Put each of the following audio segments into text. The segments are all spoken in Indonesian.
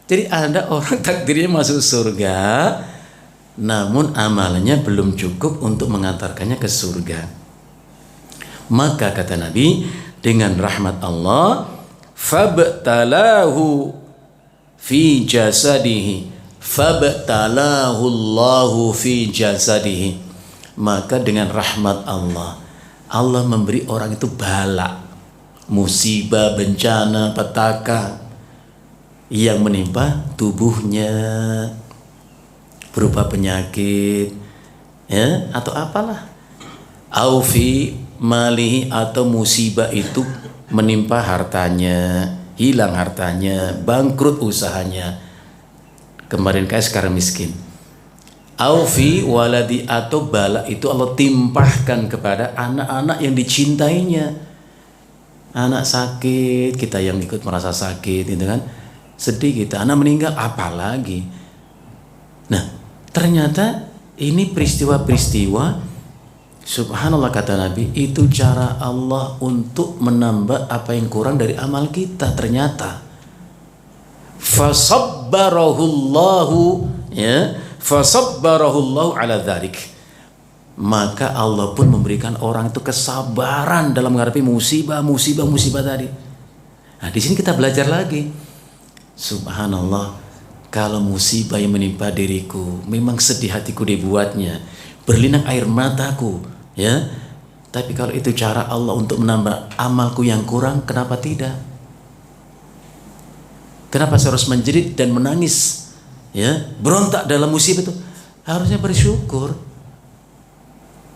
Jadi ada orang takdirnya masuk surga, namun amalnya belum cukup untuk mengantarkannya ke surga. Maka kata Nabi, dengan rahmat Allah, fabtalahu fi jasadihi, fabtalahu Allahu fi jasadihi. Maka dengan rahmat Allah, Allah memberi orang itu bala, musibah, bencana, petaka yang menimpa tubuhnya berupa penyakit, ya, atau apalah, aufi malihi, atau musibah itu menimpa hartanya, hilang hartanya, bangkrut usahanya, kemarin kaya sekarang miskin. Aufi waladi, atau bala itu Allah timpahkan kepada anak-anak yang dicintainya. Anak sakit, kita yang ikut merasa sakit, gitu kan, sedih kita, anak meninggal, apalagi. Nah, ternyata ini peristiwa-peristiwa, subhanallah kata Nabi, itu cara Allah untuk menambah apa yang kurang dari amal kita. Ternyata fasabbarahullahu, ya, fasabbarahullahu ala dzalik. Maka Allah pun memberikan orang itu kesabaran dalam menghadapi musibah tadi. Nah, di sini kita belajar lagi. Subhanallah, kalau musibah yang menimpa diriku, memang sedih hatiku dibuatnya, berlinang air mataku, ya. Tapi kalau itu cara Allah untuk menambah amalku yang kurang, kenapa tidak? Kenapa saya harus menjerit dan menangis, ya, berontak dalam musibah itu? Harusnya bersyukur.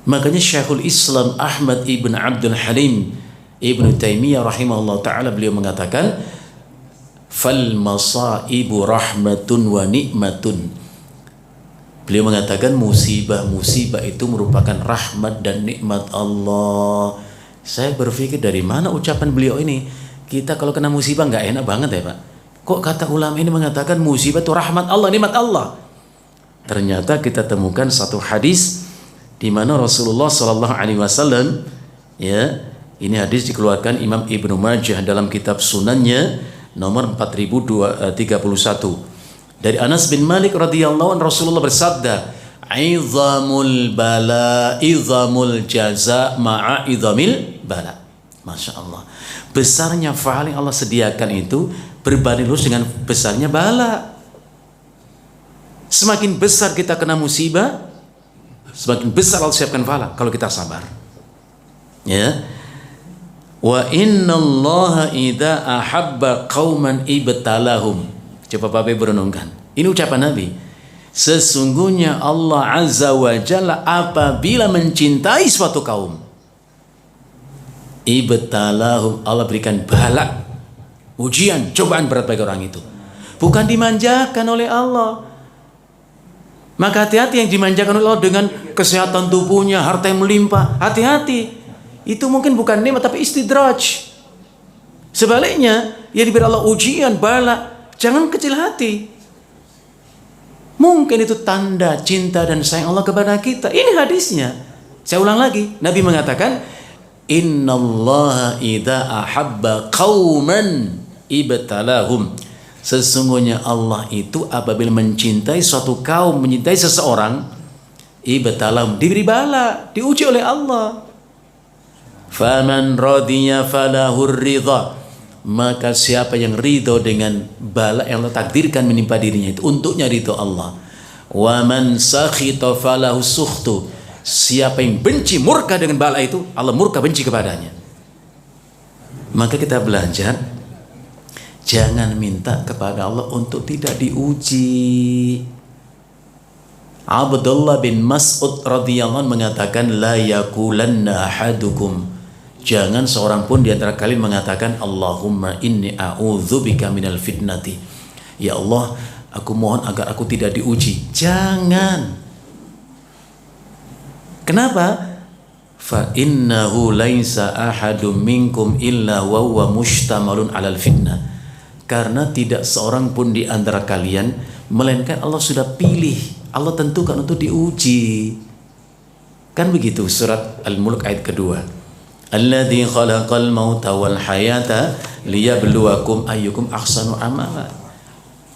Makanya Syekhul Islam Ahmad ibn Abdul Halim ibn Taimiyah rahimahullah ta'ala, beliau mengatakan, fal masaibu rahmatun wa nikmatun. Beliau mengatakan musibah-musibah itu merupakan rahmat dan nikmat Allah. Saya berpikir, dari mana ucapan beliau ini? Kita kalau kena musibah nggak enak banget ya Pak. Kok kata ulama ini mengatakan musibah itu rahmat Allah, nikmat Allah? Ternyata kita temukan satu hadis di mana Rasulullah Shallallahu Alaihi Wasallam, ya, ini hadis dikeluarkan Imam Ibnu Majah dalam kitab Sunannya nomor 4031, dari Anas bin Malik radhiyallahu anhu, Rasulullah bersabda, "Izamul bala, izamul jaza ma'a izamil bala." Masya Allah, besarnya pahala yang Allah sediakan itu berbanding lurus dengan besarnya bala. Semakin besar kita kena musibah, semakin besar Allah siapkan pahala kalau kita sabar. Ya. Wa innallaha idza ahabba qauman ibtalahum. Coba Bapak berenungkan. Ini ucapan Nabi. Sesungguhnya Allah Azza wa Jalla apabila mencintai suatu kaum, ibtalahum, Allah berikan bala, ujian, cobaan berat bagi orang itu. Bukan dimanjakan oleh Allah. Maka hati-hati yang dimanjakan oleh Allah dengan kesehatan tubuhnya, harta yang melimpah. Hati-hati. Itu mungkin bukan nikmat tapi istidraj. Sebaliknya, yang diberi Allah ujian, bala, jangan kecil hati. Mungkin itu tanda cinta dan sayang Allah kepada kita. Ini hadisnya. Saya ulang lagi. Nabi mengatakan, innallaha idza ahabba qauman ibtalahum. Sesungguhnya Allah itu apabila mencintai suatu kaum, mencintai seseorang, ibtalahum, diberi bala, diuji oleh Allah. Faman radiya falahur ridha. Maka siapa yang ridho dengan bala yang Allah takdirkan menimpa dirinya, itu untuknya ridho Allah. Wa man sakhita falahu sukhtu. Siapa yang benci, murka dengan bala itu, Allah murka, benci kepadanya. Maka kita belajar, jangan minta kepada Allah untuk tidak diuji. Abdullah bin Mas'ud radhiyallahu anhu mengatakan, la yaqulanna ahadukum, jangan seorang pun di antara kalian mengatakan, Allahumma inni a'udzubika minal fitnati, ya Allah, aku mohon agar aku tidak diuji. Jangan. Kenapa? Fa innahu laisa ahadum minkum illa wa huwa mushtamalun 'alal fitnah. Karena tidak seorang pun di antara kalian melainkan Allah sudah pilih, Allah tentukan untuk diuji. Kan begitu surat Al-Mulk ayat kedua. Alladzi khalaqal mauta wal hayata liyabluwakum ayyukum ahsanu amala.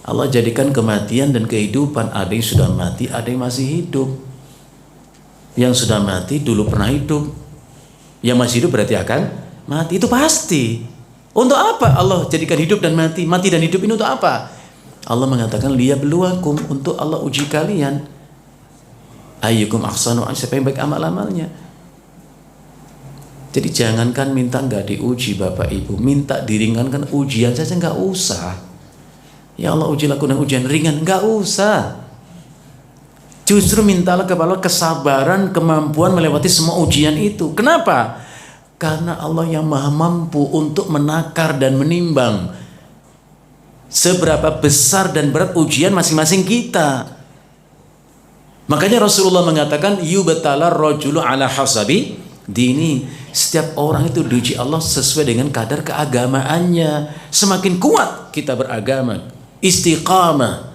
Allah jadikan kematian dan kehidupan. Ada yang sudah mati, ada yang masih hidup. Yang sudah mati dulu pernah hidup. Yang masih hidup berarti akan mati. Itu pasti. Untuk apa Allah jadikan hidup dan mati? Mati dan hidup ini untuk apa? Allah mengatakan liyabluwakum, untuk Allah uji kalian. Ayyukum ahsanu, siapa yang baik amal-amalnya. Jadi jangankan minta nggak diuji Bapak Ibu, minta diringankan ujian saja nggak usah. Ya Allah ujilah aku dengan ujian ringan, nggak usah. Justru mintalah kepada Allah kesabaran, kemampuan melewati semua ujian itu. Kenapa? Karena Allah yang maha mampu untuk menakar dan menimbang seberapa besar dan berat ujian masing-masing kita. Makanya Rasulullah mengatakan yubtala rajulu ala hasabi dini. Setiap orang itu diuji Allah sesuai dengan kadar keagamaannya. Semakin kuat kita beragama, istiqamah,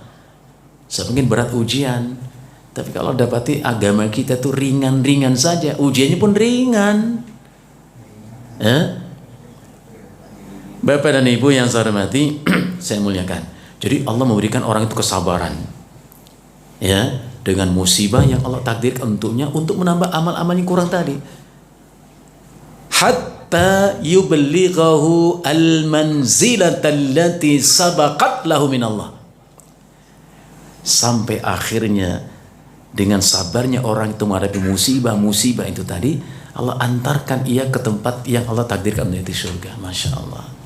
semakin berat ujian. Tapi kalau dapati agama kita tuh ringan-ringan saja, ujiannya pun ringan. Bapak dan Ibu yang saya hormati, saya muliakan. Jadi Allah memberikan orang itu kesabaran, ya, dengan musibah yang Allah takdirkan untuknya untuk menambah amal-amal yang kurang tadi. Hatta yuballighahu al-manzilata allati sabaqat lahu min Allah. Sampai akhirnya dengan sabarnya orang itu menghadapi musibah-musibah itu tadi, Allah antarkan ia ke tempat yang Allah takdirkan, yaitu surga. Masya Allah.